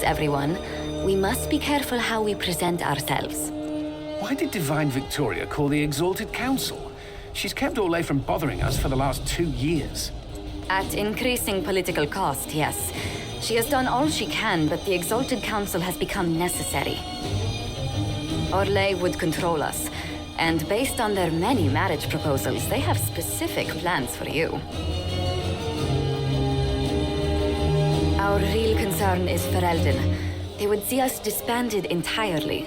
everyone. We must be careful how we present ourselves. Why did Divine Victoria call the Exalted Council? She's kept Orlais from bothering us for the last 2 years. At increasing political cost, yes. She has done all she can, but the Exalted Council has become necessary. Orlais would control us, and based on their many marriage proposals, they have specific plans for you. Our real concern is Ferelden. They would see us disbanded entirely.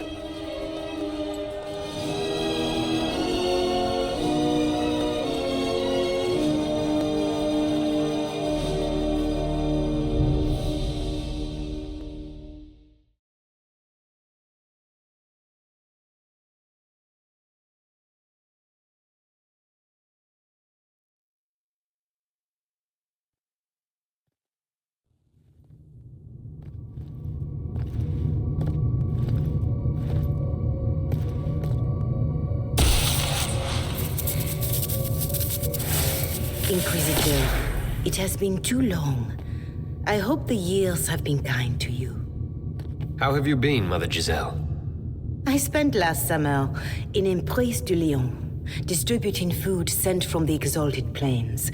Inquisitor, it has been too long. I hope the years have been kind to you. How have you been, Mother Giselle? I spent last summer in Emprise de Lyon, distributing food sent from the Exalted Plains.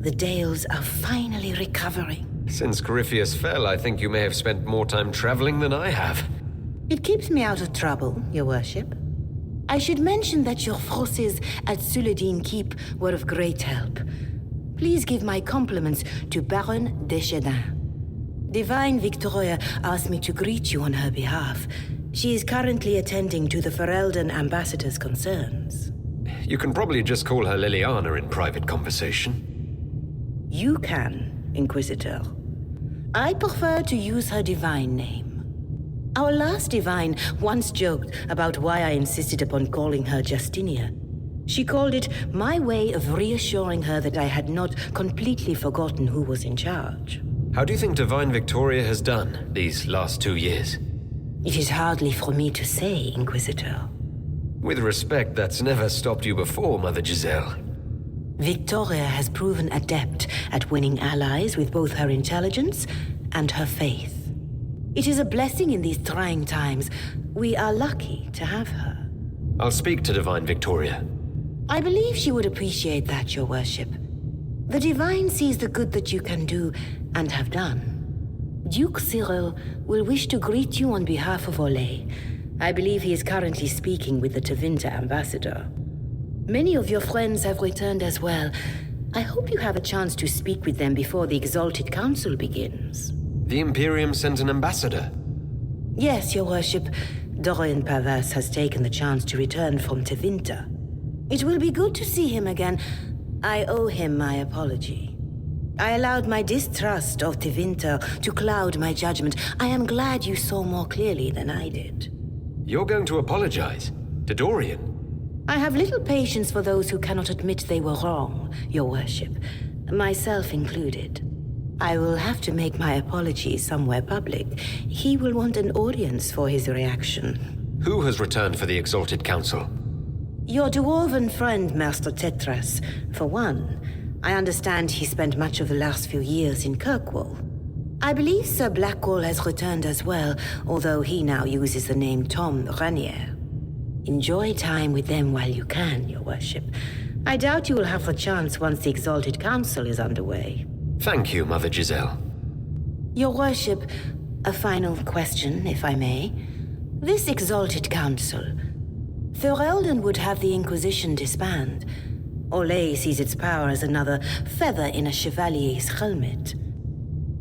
The Dales are finally recovering. Since Corypheus fell, I think you may have spent more time traveling than I have. It keeps me out of trouble, Your Worship. I should mention that your forces at Suladin Keep were of great help. Please give my compliments to Baron Deschedin. Divine Victoria asked me to greet you on her behalf. She is currently attending to the Ferelden ambassador's concerns. You can probably just call her Liliana in private conversation. You can, Inquisitor. I prefer to use her divine name. Our last divine once joked about why I insisted upon calling her Justinia. She called it my way of reassuring her that I had not completely forgotten who was in charge. How do you think Divine Victoria has done these last 2 years? It is hardly for me to say, Inquisitor. With respect, that's never stopped you before, Mother Giselle. Victoria has proven adept at winning allies with both her intelligence and her faith. It is a blessing in these trying times. We are lucky to have her. I'll speak to Divine Victoria. I believe she would appreciate that, Your Worship. The Divine sees the good that you can do and have done. Duke Cyril will wish to greet you on behalf of Orlais. I believe he is currently speaking with the Tevinter ambassador. Many of your friends have returned as well. I hope you have a chance to speak with them before the Exalted Council begins. The Imperium sent an ambassador? Yes, Your Worship. Dorian Pavas has taken the chance to return from Tevinter. It will be good to see him again. I owe him my apology. I allowed my distrust of Tevinter to cloud my judgment. I am glad you saw more clearly than I did. You're going to apologize? To Dorian? I have little patience for those who cannot admit they were wrong, Your Worship. Myself included. I will have to make my apologies somewhere public. He will want an audience for his reaction. Who has returned for the Exalted Council? Your dwarven friend, Master Tetras, for one. I understand he spent much of the last few years in Kirkwall. I believe Sir Blackwall has returned as well, although he now uses the name Tom Ranier. Enjoy time with them while you can, Your Worship. I doubt you will have the chance once the Exalted Council is underway. Thank you, Mother Giselle. Your Worship, a final question, if I may. This Exalted Council... Ferelden would have the Inquisition disband. Orlais sees its power as another feather in a chevalier's helmet.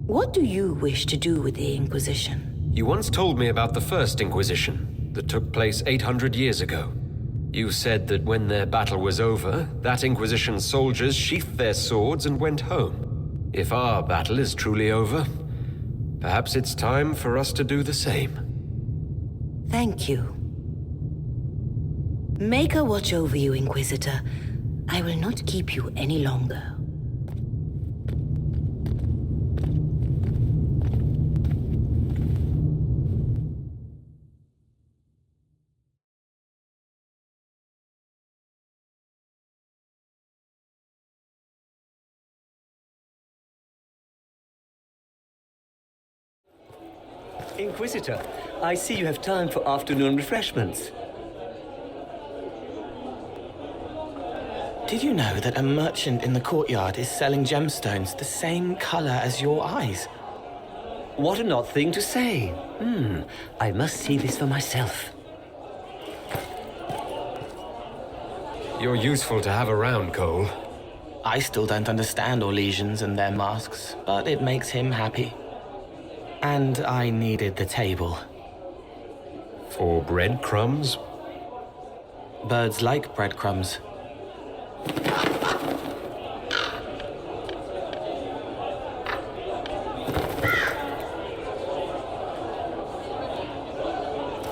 What do you wish to do with the Inquisition? You once told me about the First Inquisition that took place 800 years ago. You said that when their battle was over, that Inquisition's soldiers sheathed their swords and went home. If our battle is truly over, perhaps it's time for us to do the same. Thank you. Maker watch over you, Inquisitor. I will not keep you any longer. Inquisitor, I see you have time for afternoon refreshments. Did you know that a merchant in the courtyard is selling gemstones the same color as your eyes? What an odd thing to say. I must see this for myself. You're useful to have around, Cole. I still don't understand Orlesians and their masks, but it makes him happy. And I needed the table. For breadcrumbs? Birds like breadcrumbs.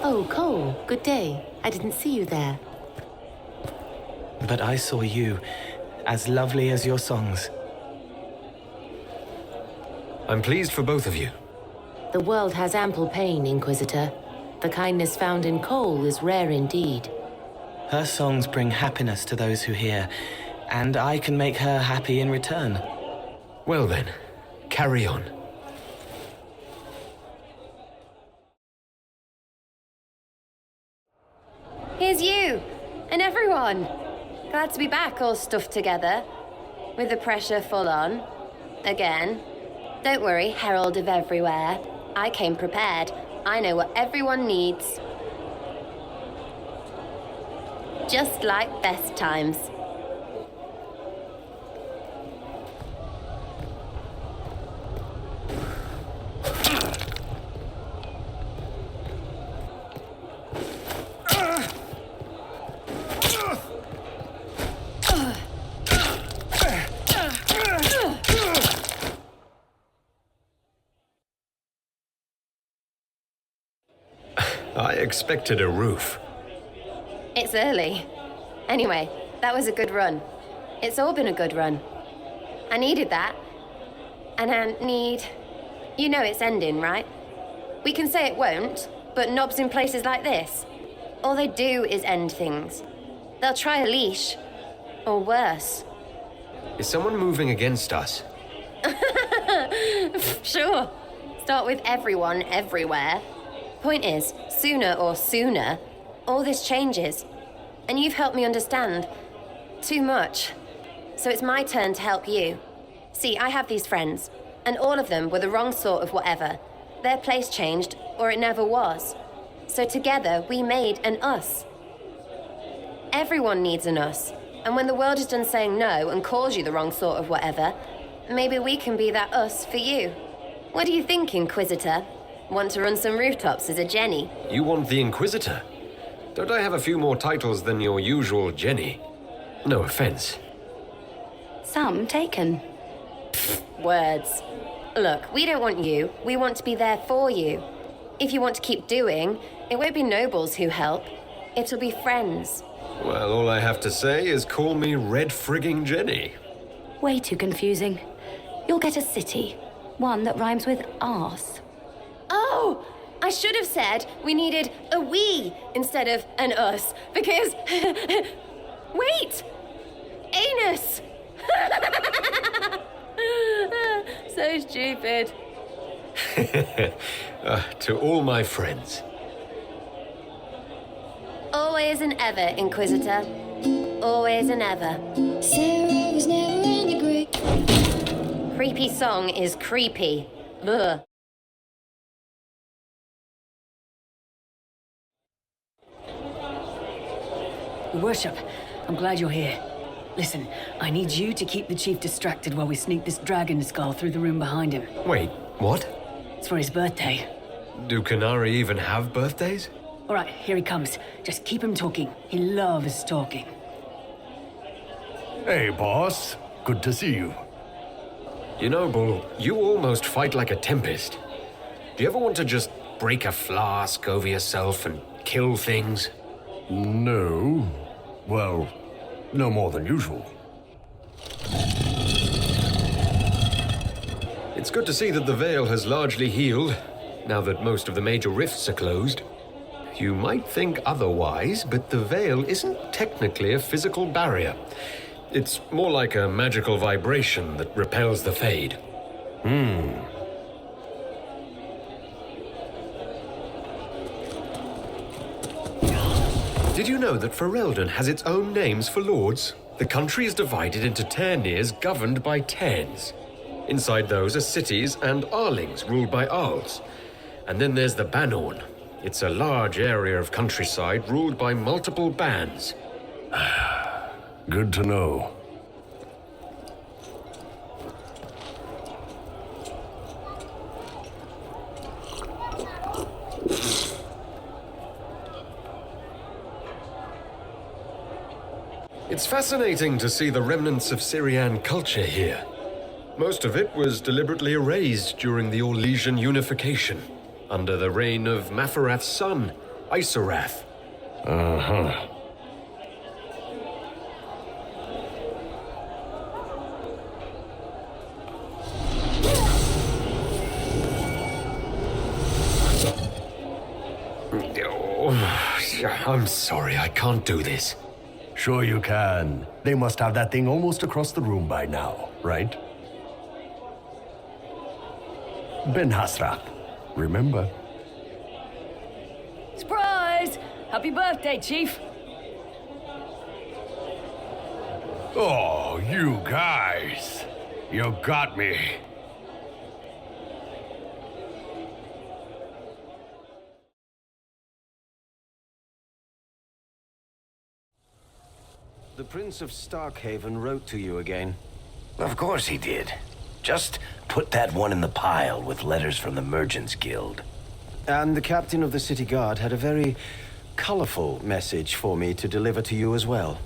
Oh, Cole, good day. I didn't see you there. But I saw you, as lovely as your songs. I'm pleased for both of you. The world has ample pain, Inquisitor. The kindness found in Cole is rare indeed. Her songs bring happiness to those who hear, and I can make her happy in return. Well then, carry on. Here's you, and everyone. Glad to be back, all stuffed together, with the pressure full on. Again. Don't worry, Herald of Everywhere. I came prepared. I know what everyone needs. Just like best times. I expected a roof. It's early. Anyway, that was a good run. It's all been a good run. I needed that. And I need... You know it's ending, right? We can say it won't, but knobs in places like this, all they do is end things. They'll try a leash. Or worse. Is someone moving against us? Sure. Start with everyone, everywhere. Point is, sooner, all this changes. And you've helped me understand. Too much. So it's my turn to help you. See, I have these friends, and all of them were the wrong sort of whatever. Their place changed, or it never was. So together, we made an us. Everyone needs an us. And when the world is done saying no and calls you the wrong sort of whatever, maybe we can be that us for you. What do you think, Inquisitor? Want to run some rooftops as a Jenny? You want the Inquisitor? Don't I have a few more titles than your usual Jenny? No offense. Some taken. Words. Look, we don't want you. We want to be there for you. If you want to keep doing, it won't be nobles who help. It'll be friends. Well, all I have to say is call me Red Frigging Jenny. Way too confusing. You'll get a city. One that rhymes with arse. Oh! I should have said we needed a we instead of an us, because... Wait! Anus! So stupid. To all my friends. Always and ever, Inquisitor. Always and ever. Sarah was never in the Greek. Creepy song is creepy. Ugh. Your Worship, I'm glad you're here. Listen, I need you to keep the Chief distracted while we sneak this dragon skull through the room behind him. Wait, what? It's for his birthday. Do Canari even have birthdays? All right, here he comes. Just keep him talking. He loves talking. Hey, boss. Good to see you. You know, Bull, you almost fight like a tempest. Do you ever want to just break a flask over yourself and kill things? No. Well, no more than usual. It's good to see that the Veil has largely healed, now that most of the major rifts are closed. You might think otherwise, but the Veil isn't technically a physical barrier. It's more like a magical vibration that repels the Fade. Did you know that Ferelden has its own names for lords? The country is divided into Ternirs governed by Terns. Inside those are cities and Arlings ruled by Arls. And then there's the Banorn. It's a large area of countryside ruled by multiple bands. Good to know. It's fascinating to see the remnants of Syrian culture here. Most of it was deliberately erased during the Orlesian unification, under the reign of Mafarath's son, Isarath. Uh-huh. Oh, I'm sorry, I can't do this. Sure you can. They must have that thing almost across the room by now, right? Ben Hasrat, remember? Surprise! Happy birthday, Chief! Oh, you guys. You got me. The Prince of Starkhaven wrote to you again. Of course he did. Just put that one in the pile with letters from the Merchants Guild. And the captain of the city guard had a very colorful message for me to deliver to you as well.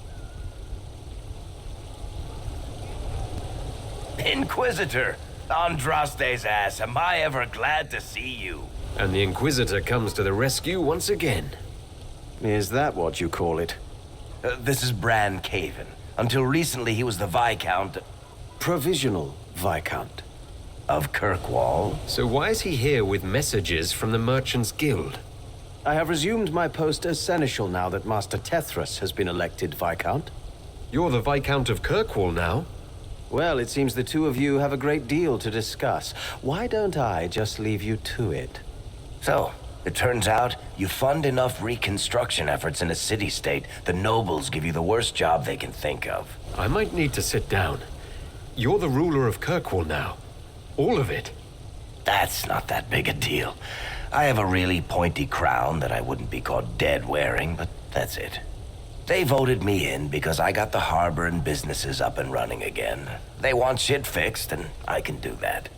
Inquisitor! Andraste's ass, am I ever glad to see you? And the Inquisitor comes to the rescue once again. Is that what you call it? This is Bran Caven. Until recently, he was the Viscount Provisional Viscount of Kirkwall. So why is he here with messages from the Merchants Guild? I have resumed my post as Seneschal now that Master Tethras has been elected Viscount. You're the Viscount of Kirkwall now? Well, it seems the two of you have a great deal to discuss. Why don't I just leave you to it? So, it turns out you fund enough reconstruction efforts in a city-state, the nobles give you the worst job they can think of. I might need to sit down. You're the ruler of Kirkwall now. All of it. That's not that big a deal. I have a really pointy crown that I wouldn't be caught dead wearing, but that's it. They voted me in because I got the harbor and businesses up and running again. They want shit fixed, and I can do that.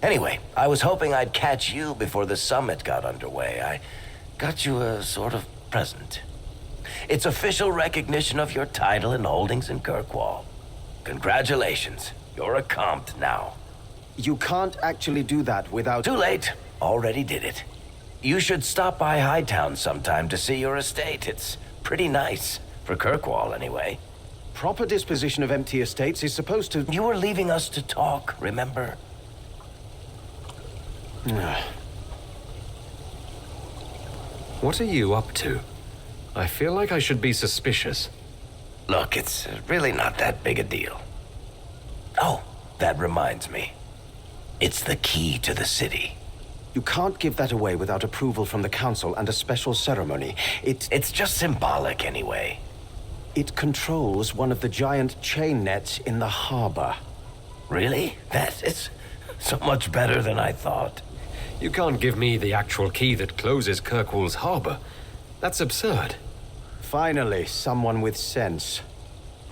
Anyway, I was hoping I'd catch you before the summit got underway. I got you a sort of present. It's official recognition of your title and holdings in Kirkwall. Congratulations, you're a compt now. You can't actually do that without... Too late. Already did it. You should stop by Hightown sometime to see your estate. It's pretty nice. For Kirkwall, anyway. Proper disposition of empty estates is supposed to... You were leaving us to talk, remember? What are you up to? I feel like I should be suspicious. Look, it's really not that big a deal. Oh, that reminds me. It's the key to the city. You can't give that away without approval from the council and a special ceremony. It's just symbolic anyway. It controls one of the giant chain nets in the harbor. Really? That is so much better than I thought. You can't give me the actual key that closes Kirkwall's harbor. That's absurd. Finally, someone with sense.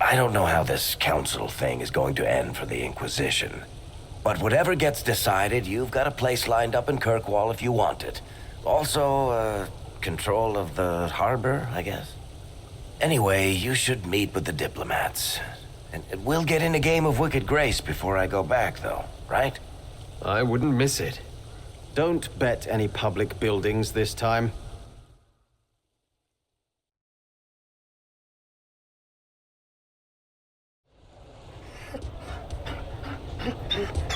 I don't know how this council thing is going to end for the Inquisition. But whatever gets decided, you've got a place lined up in Kirkwall if you want it. Also, control of the harbor, I guess. Anyway, you should meet with the diplomats. And we'll get in a game of Wicked Grace before I go back, though, right? I wouldn't miss it. Don't bet any public buildings this time.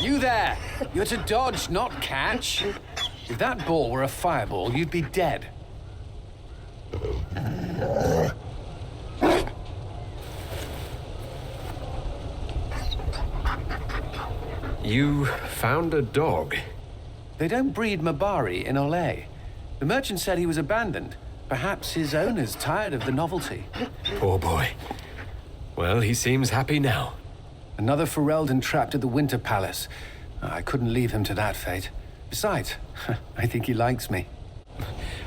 You there! You're to dodge, not catch. If that ball were a fireball, you'd be dead. You found a dog. They don't breed Mabari in Olay. The merchant said he was abandoned. Perhaps his owner's tired of the novelty. Poor boy. Well, he seems happy now. Another Ferelden trapped at the Winter Palace. I couldn't leave him to that fate. Besides, I think he likes me.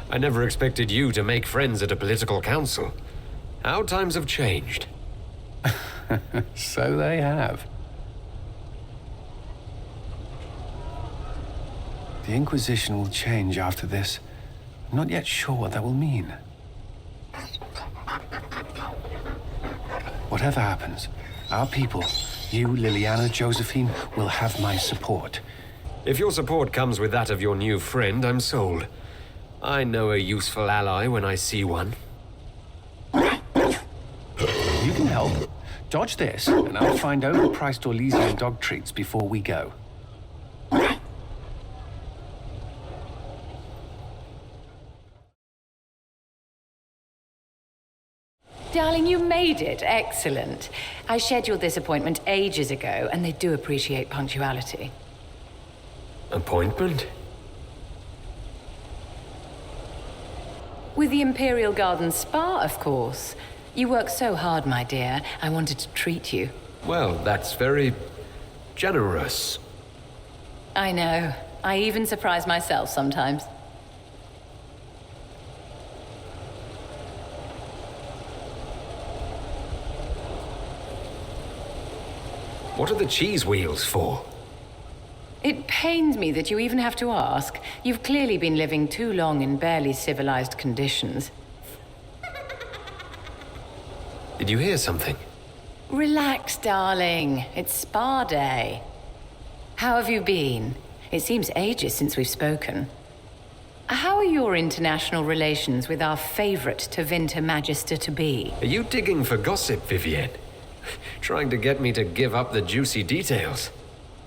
I never expected you to make friends at a political council. How times have changed. So they have. The Inquisition will change after this. I'm not yet sure what that will mean. Whatever happens, our people, you, Liliana, Josephine, will have my support. If your support comes with that of your new friend, I'm sold. I know a useful ally when I see one. You can help. Dodge this, and I'll find overpriced Orlesian dog treats before we go. Darling, you made it. Excellent. I scheduled this appointment ages ago, and they do appreciate punctuality. Appointment? With the Imperial Garden Spa, of course. You work so hard, my dear. I wanted to treat you. Well, that's very generous. I know. I even surprise myself sometimes. What are the cheese wheels for? It pains me that you even have to ask. You've clearly been living too long in barely civilized conditions. Did you hear something? Relax, darling. It's spa day. How have you been? It seems ages since we've spoken. How are your international relations with our favorite Tevinter Magister-to-be? Are you digging for gossip, Vivienne? Trying to get me to give up the juicy details?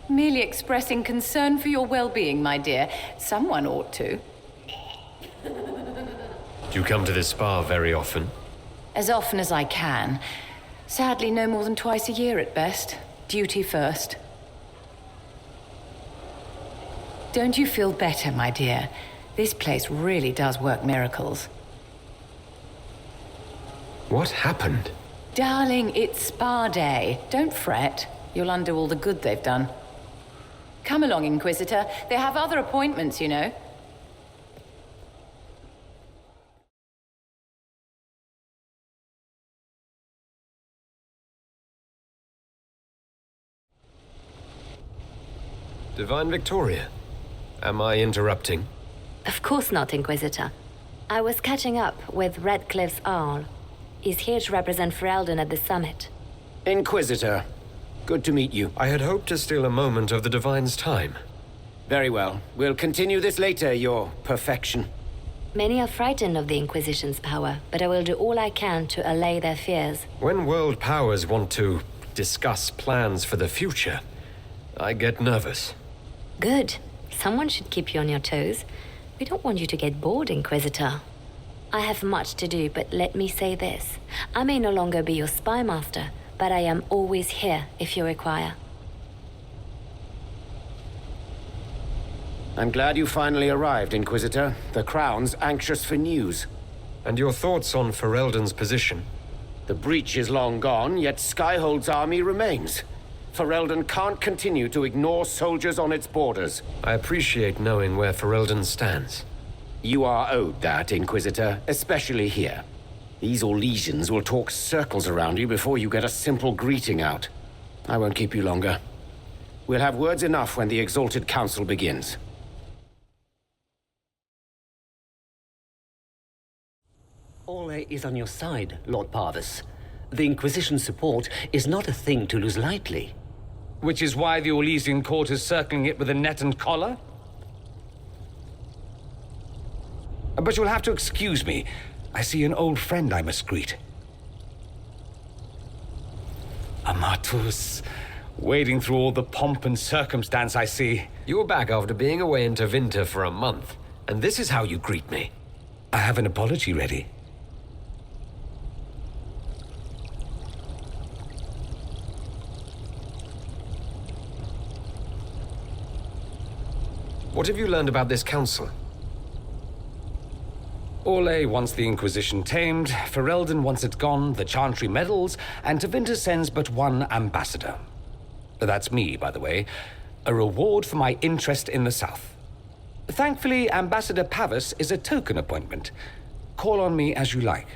Merely expressing concern for your well-being, my dear. Someone ought to. Do you come to this spa very often? As often as I can. Sadly, no more than twice a year at best. Duty first. Don't you feel better, my dear? This place really does work miracles. What happened? Darling, it's spa day. Don't fret. You'll undo all the good they've done. Come along, Inquisitor. They have other appointments, you know. Divine Victoria, am I interrupting? Of course not, Inquisitor. I was catching up with Redcliffe's Arl. He's here to represent Ferelden at the summit. Inquisitor, good to meet you. I had hoped to steal a moment of the Divine's time. Very well. We'll continue this later, Your Perfection. Many are frightened of the Inquisition's power, but I will do all I can to allay their fears. When world powers want to discuss plans for the future, I get nervous. Good. Someone should keep you on your toes. We don't want you to get bored, Inquisitor. I have much to do, but let me say this. I may no longer be your spy master, but I am always here if you require. I'm glad you finally arrived, Inquisitor. The Crown's anxious for news. And your thoughts on Ferelden's position? The breach is long gone, yet Skyhold's army remains. Ferelden can't continue to ignore soldiers on its borders. I appreciate knowing where Ferelden stands. You are owed that, Inquisitor, especially here. These Orlesians will talk circles around you before you get a simple greeting out. I won't keep you longer. We'll have words enough when the Exalted Council begins. Orlais is on your side, Lord Parvis. The Inquisition's support is not a thing to lose lightly. Which is why the Orlesian court is circling it with a net and collar? But you'll have to excuse me. I see an old friend I must greet. Amatus. Wading through all the pomp and circumstance, I see. You're back after being away in Tevinter for a month, and this is how you greet me. I have an apology ready. What have you learned about this council? Orlais wants the Inquisition tamed, Ferelden wants it gone, the Chantry medals, and Tevinter sends but one ambassador. That's me, by the way. A reward for my interest in the South. Thankfully, Ambassador Pavus is a token appointment. Call on me as you like.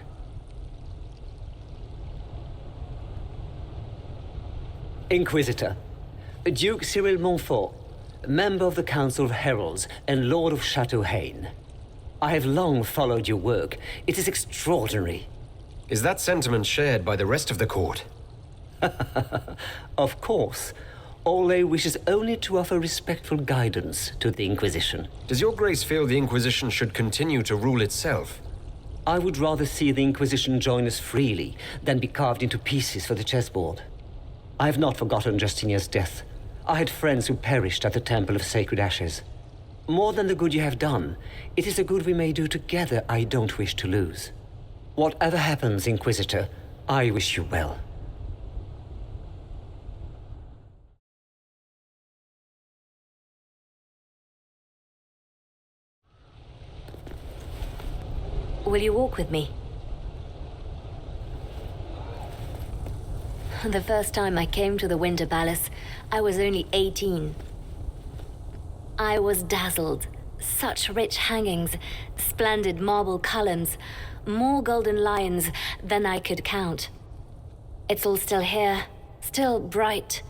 Inquisitor, Duke Cyril Montfort, member of the Council of Heralds and Lord of Chateau Haine. I have long followed your work. It is extraordinary. Is that sentiment shared by the rest of the court? Of course. Orlais wishes only to offer respectful guidance to the Inquisition. Does your grace feel the Inquisition should continue to rule itself? I would rather see the Inquisition join us freely than be carved into pieces for the chessboard. I have not forgotten Justinia's death. I had friends who perished at the Temple of Sacred Ashes. More than the good you have done, it is a good we may do together I don't wish to lose. Whatever happens, Inquisitor, I wish you well. Will you walk with me? The first time I came to the Winter Palace, I was only 18. I was dazzled. Such rich hangings, splendid marble columns, more golden lions than I could count. It's all still here, still bright,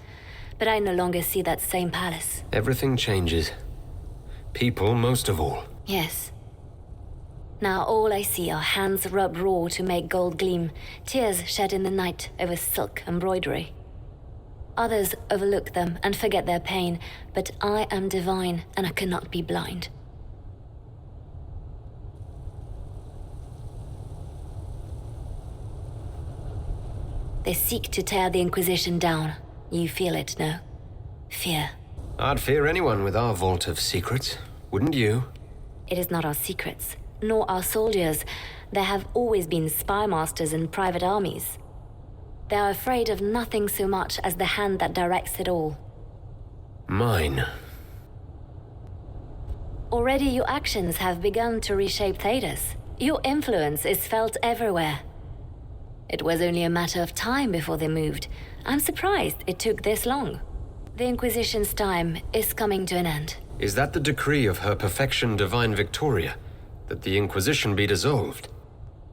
but I no longer see that same palace. Everything changes. People most of all. Yes. Now all I see are hands rubbed raw to make gold gleam, tears shed in the night over silk embroidery. Others overlook them and forget their pain, but I am divine and I cannot be blind. They seek to tear the Inquisition down. You feel it, no? Fear. I'd fear anyone with our vault of secrets, wouldn't you? It is not our secrets, nor our soldiers. There have always been spy masters and private armies. They are afraid of nothing so much as the hand that directs it all. Mine. Already your actions have begun to reshape Thedas. Your influence is felt everywhere. It was only a matter of time before they moved. I'm surprised it took this long. The Inquisition's time is coming to an end. Is that the decree of Her Perfection Divine Victoria? That the Inquisition be dissolved?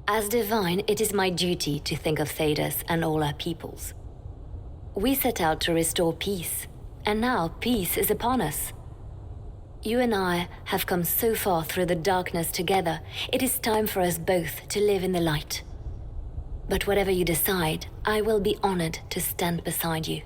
As divine, it is my duty to think of Thedas and all our peoples. We set out to restore peace, and now peace is upon us. You and I have come so far through the darkness together. It is time for us both to live in the light. But whatever you decide, I will be honored to stand beside you.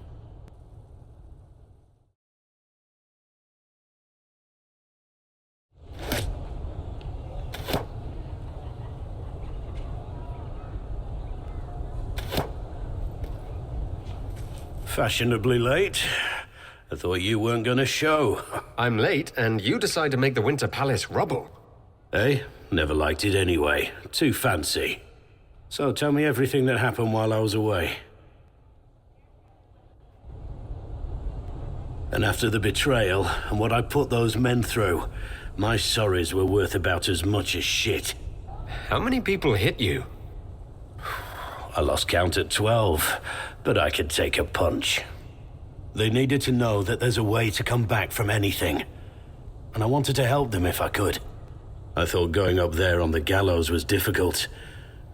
Fashionably late. I thought you weren't gonna show. I'm late, and you decide to make the Winter Palace rubble. Eh? Never liked it anyway. Too fancy. So tell me everything that happened while I was away. And after the betrayal, and what I put those men through, my sorries were worth about as much as shit. How many people hit you? I lost count at 12, but I could take a punch. They needed to know that there's a way to come back from anything. And I wanted to help them if I could. I thought going up there on the gallows was difficult.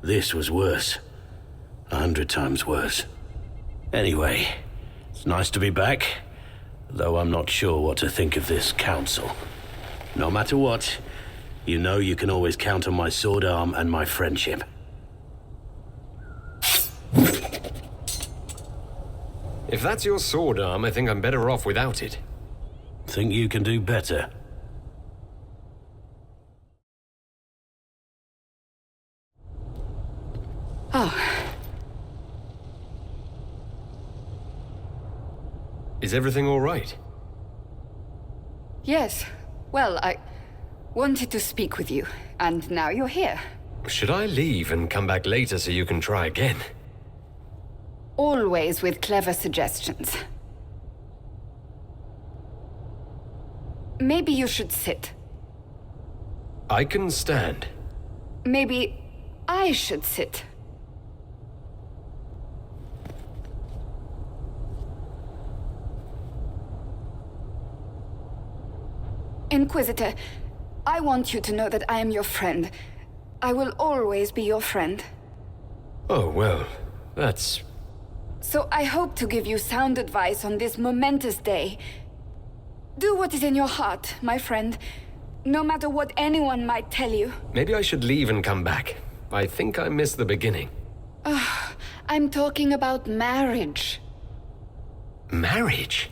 This was worse. 100 times worse. Anyway, it's nice to be back, though I'm not sure what to think of this council. No matter what, you know you can always count on my sword arm and my friendship. If that's your sword arm, I think I'm better off without it. Think you can do better? Oh. Is everything all right? Yes. Well, I wanted to speak with you, and now you're here. Should I leave and come back later so you can try again? Always with clever suggestions. Maybe you should sit. I can stand. maybe I should sit. Inquisitor, I want you to know that I am your friend. I will always be your friend. Oh, well, that's... So I hope to give you sound advice on this momentous day. Do what is in your heart, my friend, no matter what anyone might tell you. Maybe I should leave and come back. I think I missed the beginning. I'm talking about marriage. Marriage?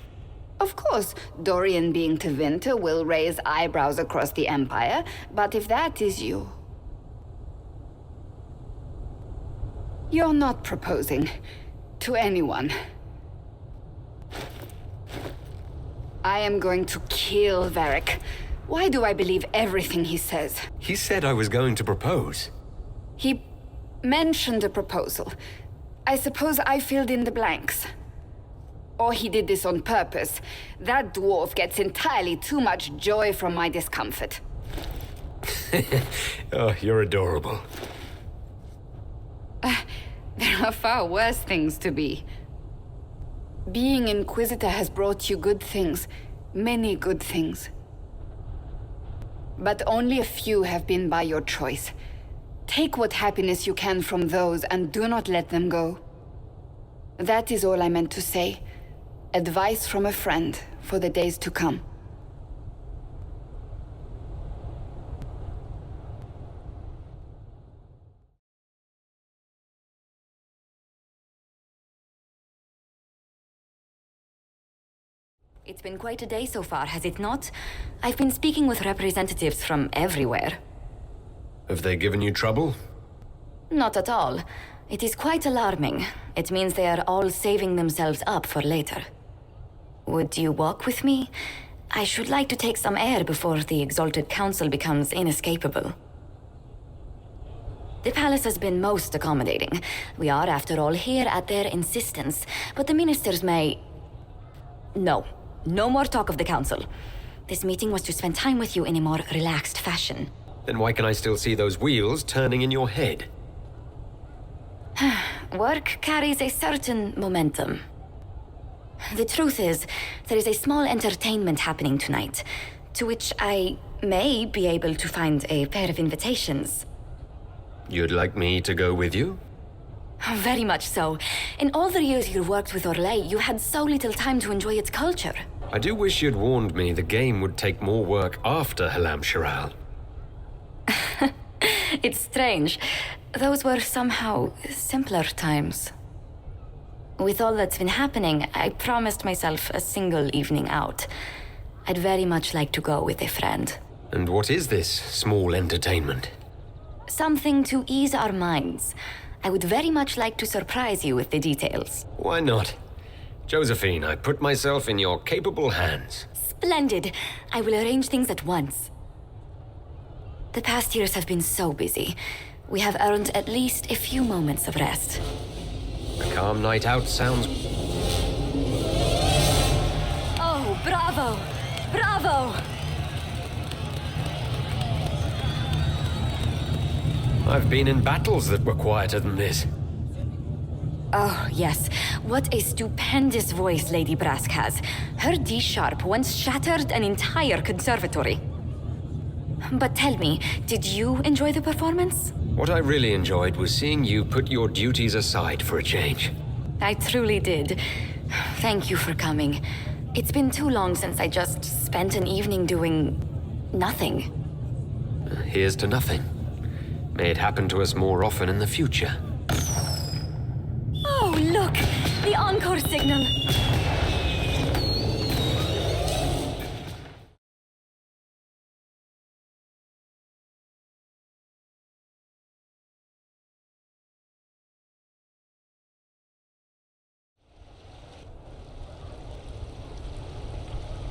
Of course, Dorian being Tevinter will raise eyebrows across the Empire, but if that is you... You're not proposing to anyone. I am going to kill Varric. Why do I believe everything he says? He said I was going to propose. He mentioned a proposal. I suppose I filled in the blanks. Or he did this on purpose. That dwarf gets entirely too much joy from my discomfort. Oh, you're adorable. There are far worse things to be. Being Inquisitor has brought you good things. Many good things. But only a few have been by your choice. Take what happiness you can from those and do not let them go. That is all I meant to say. Advice from a friend for the days to come. It's been quite a day so far, has it not? I've been speaking with representatives from everywhere. Have they given you trouble? Not at all. It is quite alarming. It means they are all saving themselves up for later. Would you walk with me? I should like to take some air before the Exalted Council becomes inescapable. The palace has been most accommodating. We are, after all, here at their insistence, but the ministers may... No. No more talk of the council. This meeting was to spend time with you in a more relaxed fashion. Then why can I still see those wheels turning in your head? Work carries a certain momentum. The truth is, there is a small entertainment happening tonight, to which I may be able to find a pair of invitations. You'd like me to go with you? Very much so. In all the years you worked with Orlais, you had so little time to enjoy its culture. I do wish you'd warned me the game would take more work after Halam Shiral. It's strange. Those were somehow simpler times. With all that's been happening, I promised myself a single evening out. I'd very much like to go with a friend. And what is this small entertainment? Something to ease our minds. I would very much like to surprise you with the details. Why not? Josephine, I put myself in your capable hands. Splendid. I will arrange things at once. The past years have been so busy. We have earned at least a few moments of rest. A calm night out sounds... Oh, bravo! Bravo! I've been in battles that were quieter than this. Oh, yes. What a stupendous voice Lady Brask has. Her D-sharp once shattered an entire conservatory. But tell me, did you enjoy the performance? What I really enjoyed was seeing you put your duties aside for a change. I truly did. Thank you for coming. It's been too long since I just spent an evening doing... nothing. Here's to nothing. May it happen to us more often in the future. Oh, look! The encore signal!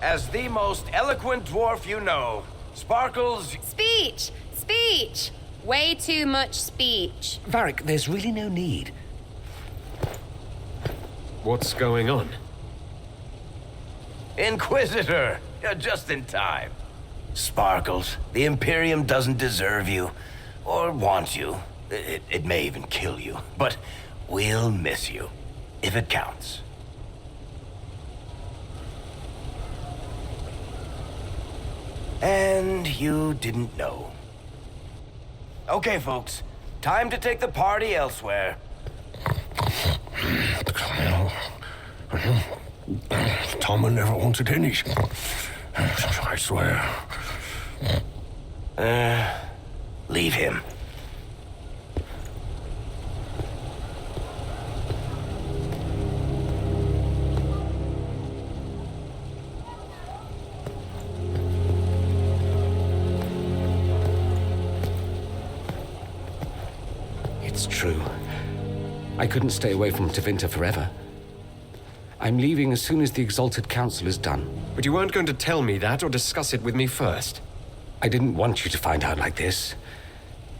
As the most eloquent dwarf you know, Sparkles... Speech! Speech! Way too much speech. Varric, there's really no need. What's going on? Inquisitor! You're just in time. Sparkles, the Imperium doesn't deserve you. or want you. It may even kill you, but we'll miss you, if it counts. And you didn't know. Okay, folks. Time to take the party elsewhere. Tom never wanted any. I swear. Leave him. It's true. I couldn't stay away from Tevinter forever. I'm leaving as soon as the Exalted Council is done. But you weren't going to tell me that or discuss it with me first. I didn't want you to find out like this.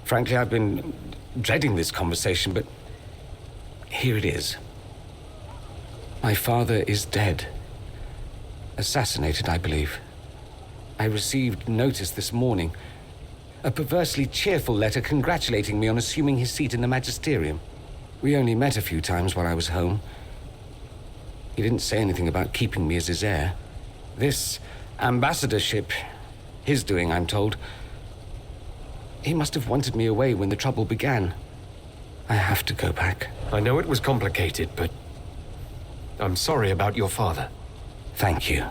Frankly, I've been dreading this conversation, but here it is. My father is dead. Assassinated, I believe. I received notice this morning. A perversely cheerful letter congratulating me on assuming his seat in the magisterium. We only met a few times while I was home. He didn't say anything about keeping me as his heir. This ambassadorship, his doing, I'm told. He must have wanted me away when the trouble began. I have to go back. I know it was complicated, but I'm sorry about your father. Thank you.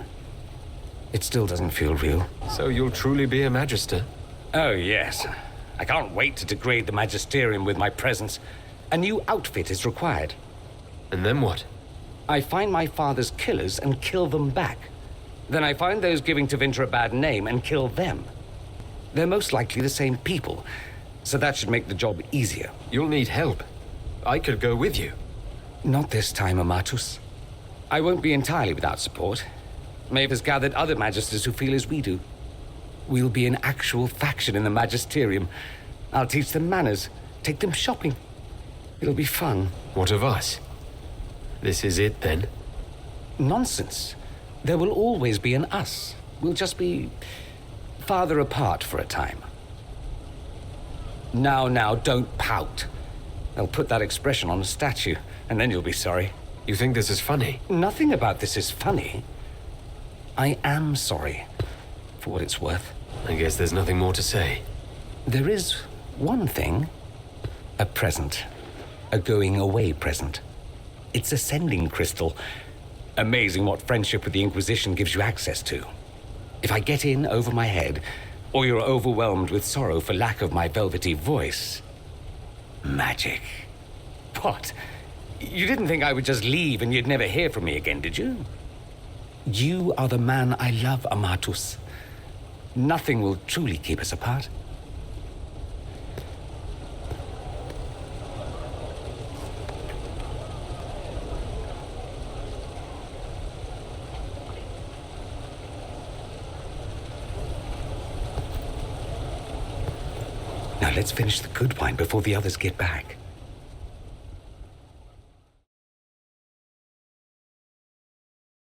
It still doesn't feel real. So you'll truly be a magister? Oh, yes. I can't wait to degrade the magisterium with my presence. A new outfit is required. And then what? I find my father's killers and kill them back. Then I find those giving Tevinter a bad name and kill them. They're most likely the same people, so that should make the job easier. You'll need help. I could go with you. Not this time, Amatus. I won't be entirely without support. Maeve has gathered other magisters who feel as we do. We'll be an actual faction in the magisterium. I'll teach them manners, take them shopping. It'll be fun. What of us? This is it, then? Nonsense. There will always be an us. We'll just be farther apart for a time. Now, don't pout. They'll put that expression on a statue, and then you'll be sorry. You think this is funny? Nothing about this is funny. I am sorry, for what it's worth. I guess there's nothing more to say. There is one thing. A present. A going-away present. It's a sending crystal. Amazing what friendship with the Inquisition gives you access to. If I get in over my head, or you're overwhelmed with sorrow for lack of my velvety voice... magic. What? You didn't think I would just leave and you'd never hear from me again, did you? You are the man I love, Amatus. Nothing will truly keep us apart. Now let's finish the good wine before the others get back.